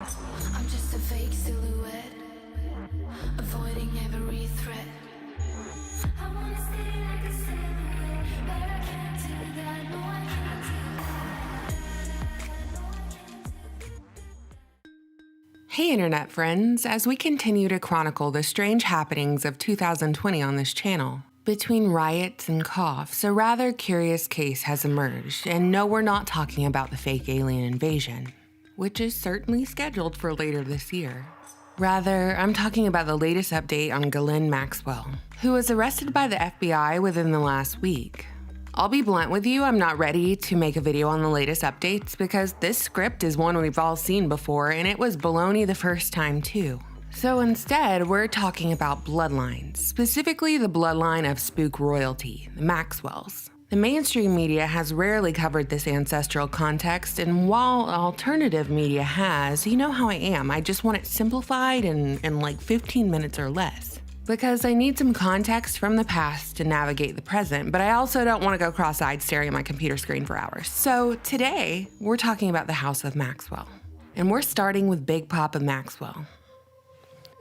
I'm just a fake silhouette, avoiding every threat. I wanna stay like a silhouette, but I can't do that. No, I can't do that. Hey Internet friends, as we continue to chronicle the strange happenings of 2020 on this channel, between riots and coughs, a rather curious case has emerged, and no, we're not talking about the fake alien invasion, which is certainly scheduled for later this year. Rather, I'm talking about the latest update on Ghislaine Maxwell, who was arrested by the FBI within the last week. I'll be blunt with you, I'm not ready to make a video on the latest updates because this script is one we've all seen before and it was baloney the first time too. So instead, we're talking about bloodlines, specifically the bloodline of spook royalty, the Maxwells. The mainstream media has rarely covered this ancestral context, and while alternative media has, you know how I am, I just want it simplified in like 15 minutes or less. Because I need some context from the past to navigate the present, but I also don't want to go cross-eyed staring at my computer screen for hours. So today, we're talking about the House of Maxwell. And we're starting with Big Papa Maxwell.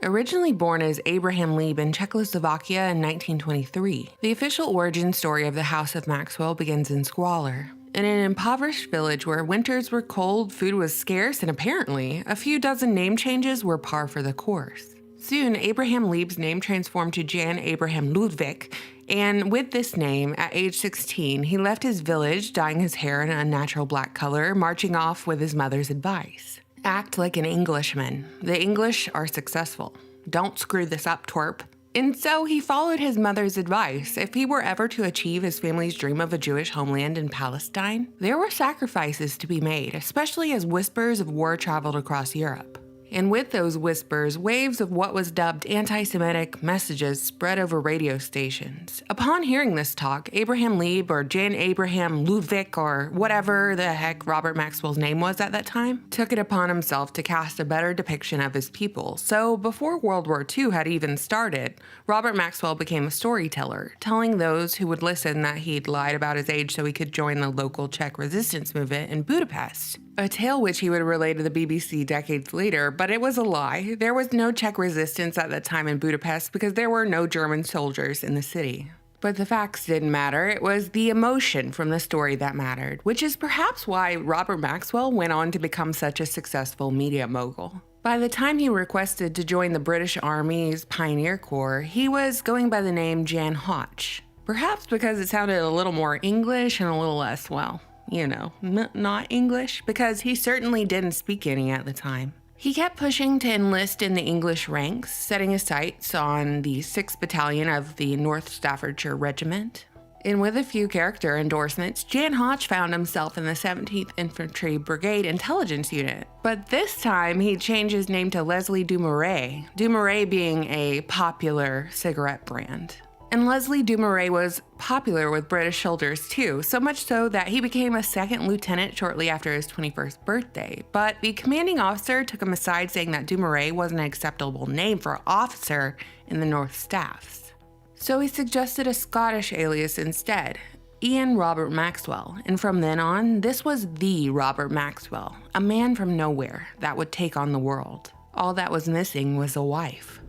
Originally born as Abraham Lieb in Czechoslovakia in 1923, the official origin story of the House of Maxwell begins in squalor. In an impoverished village where winters were cold, food was scarce, and apparently, a few dozen name changes were par for the course. Soon, Abraham Lieb's name transformed to Jan Abraham Ludwig, and with this name, at age 16, he left his village, dyeing his hair an unnatural black color, marching off with his mother's advice. Act like an Englishman. The English are successful. Don't screw this up, twerp. And so he followed his mother's advice. If he were ever to achieve his family's dream of a Jewish homeland in Palestine, there were sacrifices to be made, especially as whispers of war traveled across Europe. And with those whispers, waves of what was dubbed anti-Semitic messages spread over radio stations. Upon hearing this talk, Abraham Lieb or Jan Abraham Ludwig or whatever the heck Robert Maxwell's name was at that time, took it upon himself to cast a better depiction of his people. So before World War II had even started, Robert Maxwell became a storyteller, telling those who would listen that he'd lied about his age so he could join the local Czech resistance movement in Budapest. A tale which he would relay to the BBC decades later, but it was a lie. There was no Czech resistance at that time in Budapest because there were no German soldiers in the city. But the facts didn't matter, it was the emotion from the story that mattered, which is perhaps why Robert Maxwell went on to become such a successful media mogul. By the time he requested to join the British Army's Pioneer Corps, he was going by the name Jan Hotch. Perhaps because it sounded a little more English and a little less, well, you know, not English, because he certainly didn't speak any at the time. He kept pushing to enlist in the English ranks, setting his sights on the 6th Battalion of the North Staffordshire Regiment. And with a few character endorsements, Jan Hotch found himself in the 17th Infantry Brigade Intelligence Unit. But this time, he changed his name to Leslie Dumouriez, Dumouriez being a popular cigarette brand. And Leslie Dumouriez was popular with British soldiers too, so much so that he became a second lieutenant shortly after his 21st birthday. But the commanding officer took him aside saying that Dumouriez wasn't an acceptable name for officer in the North Staffs. So he suggested a Scottish alias instead, Ian Robert Maxwell, and from then on, this was the Robert Maxwell, a man from nowhere that would take on the world. All that was missing was a wife.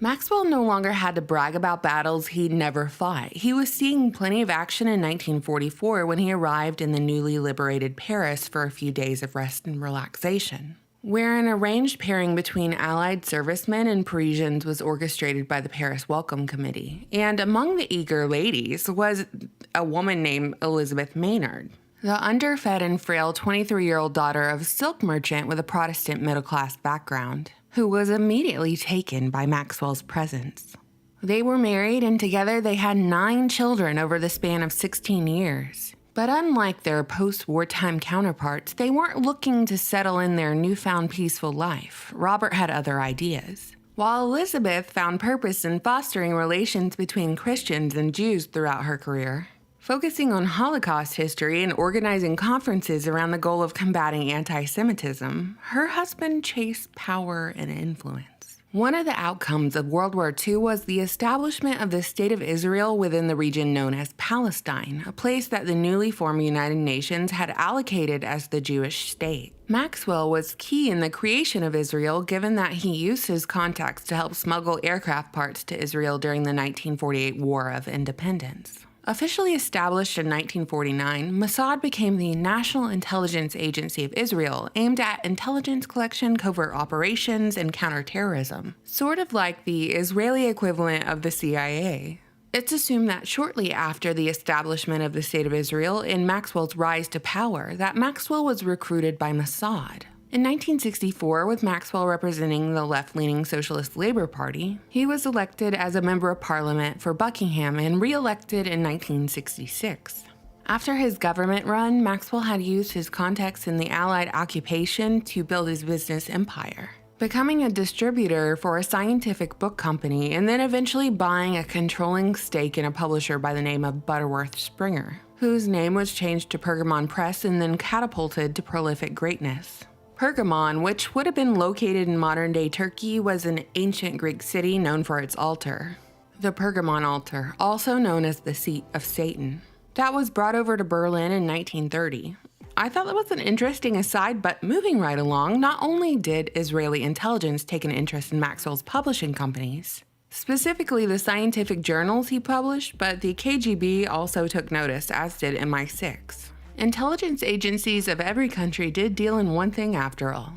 Maxwell no longer had to brag about battles he'd never fought. He was seeing plenty of action in 1944 when he arrived in the newly liberated Paris for a few days of rest and relaxation, where an arranged pairing between Allied servicemen and Parisians was orchestrated by the Paris Welcome Committee. And among the eager ladies was a woman named Elizabeth Maynard, the underfed and frail 23-year-old daughter of a silk merchant with a Protestant middle-class background, who was immediately taken by Maxwell's presence. They were married, and together they had 9 children over the span of 16 years. But unlike their post-wartime counterparts, they weren't looking to settle in their newfound peaceful life. Robert had other ideas. While Elizabeth found purpose in fostering relations between Christians and Jews throughout her career, focusing on Holocaust history and organizing conferences around the goal of combating anti-Semitism, her husband chased power and influence. One of the outcomes of World War II was the establishment of the State of Israel within the region known as Palestine, a place that the newly formed United Nations had allocated as the Jewish state. Maxwell was key in the creation of Israel, given that he used his contacts to help smuggle aircraft parts to Israel during the 1948 War of Independence. Officially established in 1949, Mossad became the National Intelligence Agency of Israel, aimed at intelligence collection, covert operations, and counterterrorism, sort of like the Israeli equivalent of the CIA. It's assumed that shortly after the establishment of the State of Israel and Maxwell's rise to power, that Maxwell was recruited by Mossad. In 1964, with Maxwell representing the left-leaning Socialist Labor Party, he was elected as a member of parliament for Buckingham and re-elected in 1966. After his government run, Maxwell had used his contacts in the Allied occupation to build his business empire, becoming a distributor for a scientific book company and then eventually buying a controlling stake in a publisher by the name of Butterworth Springer, whose name was changed to Pergamon Press and then catapulted to prolific greatness. Pergamon, which would have been located in modern-day Turkey, was an ancient Greek city known for its altar, the Pergamon altar, also known as the seat of Satan, that was brought over to Berlin in 1930. I thought that was an interesting aside, but moving right along, not only did Israeli intelligence take an interest in Maxwell's publishing companies, specifically the scientific journals he published, but the KGB also took notice, as did MI6. Intelligence agencies of every country did deal in one thing after all: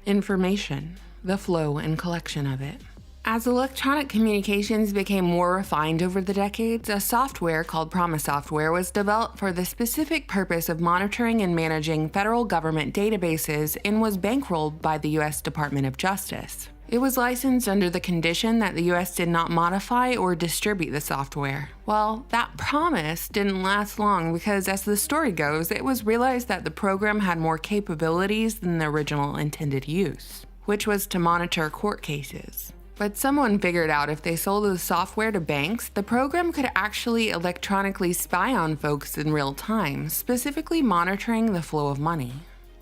information, the flow and collection of it. As electronic communications became more refined over the decades, a software called Promise software was developed for the specific purpose of monitoring and managing federal government databases and was bankrolled by the U.S. Department of Justice. It was licensed under the condition that the US did not modify or distribute the software. Well, that promise didn't last long because, as the story goes, it was realized that the program had more capabilities than the original intended use, which was to monitor court cases. But someone figured out if they sold the software to banks, the program could actually electronically spy on folks in real time, specifically monitoring the flow of money.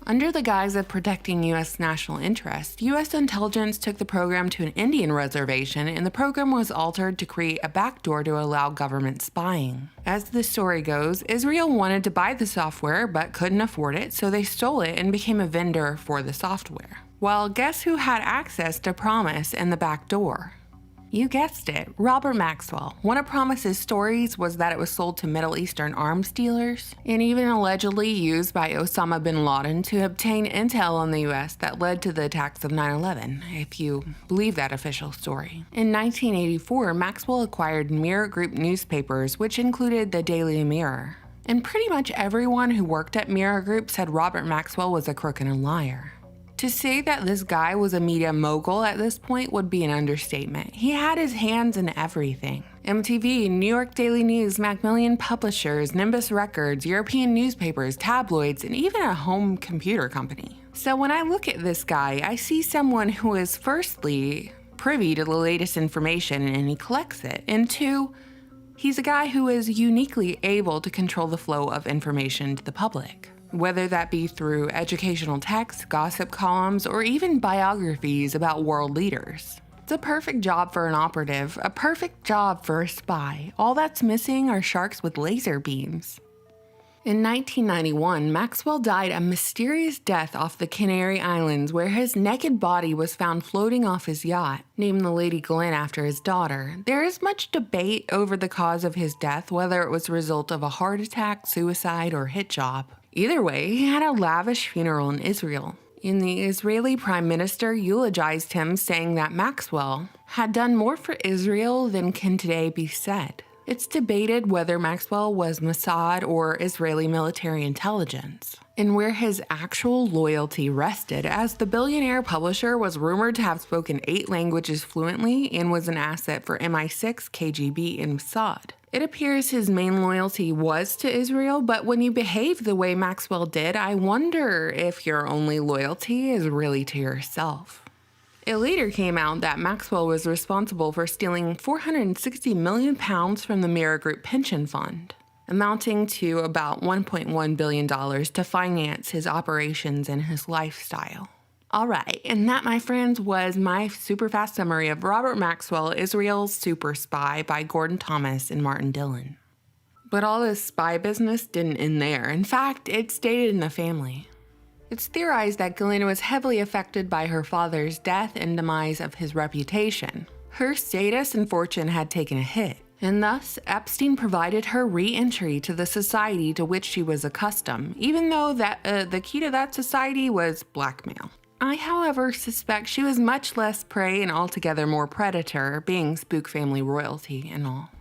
Under the guise of protecting U.S. national interest, U.S. intelligence took the program to an Indian reservation, and the program was altered to create a backdoor to allow government spying. As the story goes, Israel wanted to buy the software but couldn't afford it, so they stole it and became a vendor for the software. Well, guess who had access to Promise and the backdoor? You guessed it, Robert Maxwell. One of Promise's stories was that it was sold to Middle Eastern arms dealers and even allegedly used by Osama bin Laden to obtain intel on the US that led to the attacks of 9/11, if you believe that official story. In 1984, Maxwell acquired Mirror Group newspapers, which included the Daily Mirror. And pretty much everyone who worked at Mirror Group said Robert Maxwell was a crook and a liar. To say that this guy was a media mogul at this point would be an understatement. He had his hands in everything. MTV, New York Daily News, Macmillan Publishers, Nimbus Records, European newspapers, tabloids, and even a home computer company. So when I look at this guy, I see someone who is firstly privy to the latest information and he collects it, and two, he's a guy who is uniquely able to control the flow of information to the public, whether that be through educational texts, gossip columns, or even biographies about world leaders. It's a perfect job for an operative, a perfect job for a spy. All that's missing are sharks with laser beams. In 1991, Maxwell died a mysterious death off the Canary Islands, where his naked body was found floating off his yacht, named the Lady Glenn after his daughter. There is much debate over the cause of his death, whether it was a result of a heart attack, suicide, or hit job. Either way, he had a lavish funeral in Israel, and the Israeli Prime Minister eulogized him, saying that Maxwell had done more for Israel than can today be said. It's debated whether Maxwell was Mossad or Israeli military intelligence, and where his actual loyalty rested, as the billionaire publisher was rumored to have spoken 8 languages fluently and was an asset for MI6, KGB, and Mossad. It appears his main loyalty was to Israel, but when you behave the way Maxwell did, I wonder if your only loyalty is really to yourself. It later came out that Maxwell was responsible for stealing £460 million from the Mirror Group pension fund, amounting to about $1.1 billion to finance his operations and his lifestyle. Alright, and that, my friends, was my super fast summary of Robert Maxwell, Israel's Super Spy by Gordon Thomas and Martin Dillon. But all this spy business didn't end there. In fact, it stayed in the family. It's theorized that Ghislaine was heavily affected by her father's death and demise of his reputation. Her status and fortune had taken a hit, and thus Epstein provided her re-entry to the society to which she was accustomed, even though the key to that society was blackmail. I, however, suspect she was much less prey and altogether more predator, being spook family royalty and all.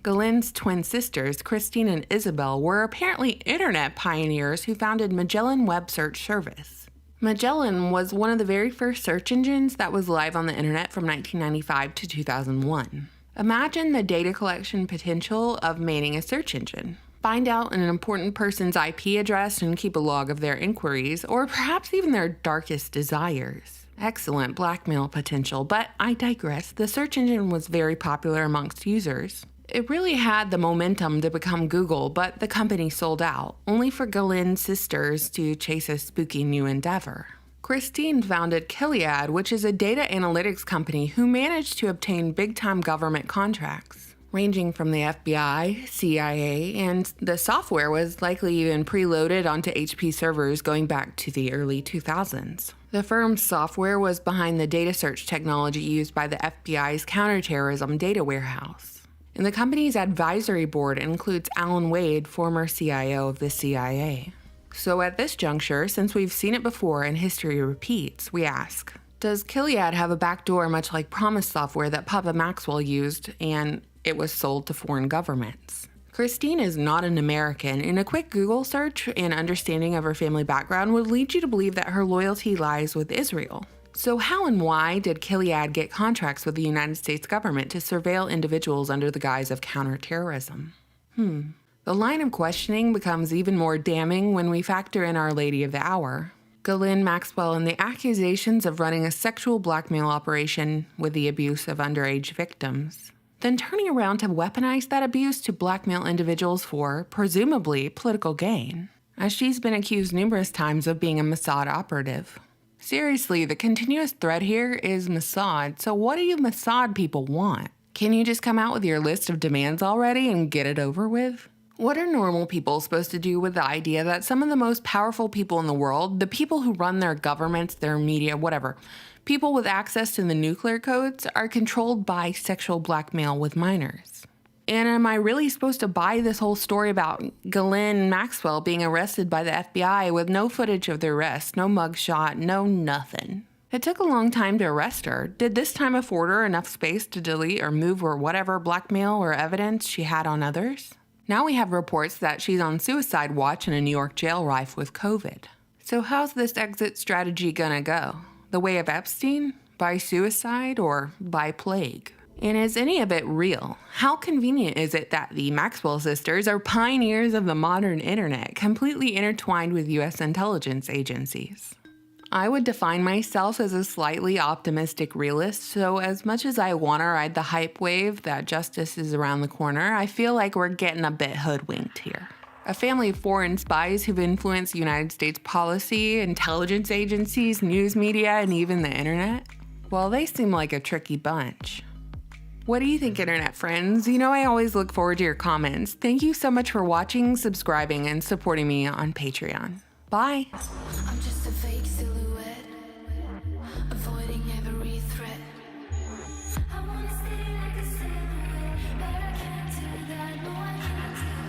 Ghislaine's twin sisters, Christine and Isabel, were apparently internet pioneers who founded Magellan Web Search Service. Magellan was one of the very first search engines that was live on the internet from 1995 to 2001. Imagine the data collection potential of manning a search engine. Find out an important person's IP address and keep a log of their inquiries, or perhaps even their darkest desires. Excellent blackmail potential, but I digress. The search engine was very popular amongst users. It really had the momentum to become Google, but the company sold out, only for Ghislaine's sisters to chase a spooky new endeavor. Christine founded Gilead, which is a data analytics company who managed to obtain big-time government contracts, ranging from the FBI, CIA, and the software was likely even preloaded onto HP servers going back to the early 2000s. The firm's software was behind the data search technology used by the FBI's counterterrorism data warehouse. And the company's advisory board includes Alan Wade, former CIO of the CIA. So at this juncture, since we've seen it before and history repeats, we ask, does Gilead have a backdoor much like Promise software that Papa Maxwell used and it was sold to foreign governments? Christine is not an American, and a quick Google search and understanding of her family background would lead you to believe that her loyalty lies with Israel. So how and why did Gilead get contracts with the United States government to surveil individuals under the guise of counterterrorism? The line of questioning becomes even more damning when we factor in Our Lady of the Hour, Ghislaine Maxwell, and the accusations of running a sexual blackmail operation with the abuse of underage victims, then turning around to weaponize that abuse to blackmail individuals for, presumably, political gain, as she's been accused numerous times of being a Mossad operative. Seriously, the continuous thread here is Mossad, so what do you Mossad people want? Can you just come out with your list of demands already and get it over with? What are normal people supposed to do with the idea that some of the most powerful people in the world, the people who run their governments, their media, whatever, people with access to the nuclear codes, are controlled by sexual blackmail with minors? And am I really supposed to buy this whole story about Ghislaine Maxwell being arrested by the FBI with no footage of the arrest, no mugshot, no nothing? It took a long time to arrest her. Did this time afford her enough space to delete or move or whatever blackmail or evidence she had on others? Now we have reports that she's on suicide watch in a New York jail rife with COVID. So how's this exit strategy gonna go? The way of Epstein? By suicide or by plague? And is any of it real? How convenient is it that the Maxwell sisters are pioneers of the modern internet, completely intertwined with US intelligence agencies? I would define myself as a slightly optimistic realist, so as much as I want to ride the hype wave that justice is around the corner, I feel like we're getting a bit hoodwinked here. A family of foreign spies who've influenced United States policy, intelligence agencies, news media, and even the internet? Well, they seem like a tricky bunch. What do you think, internet friends? You know I always look forward to your comments. Thank you so much for watching, subscribing, and supporting me on Patreon. Bye! I'm just a fake silhouette, avoiding every threat. I wanna stay like a silhouette, but I can't do that, no I can't do that.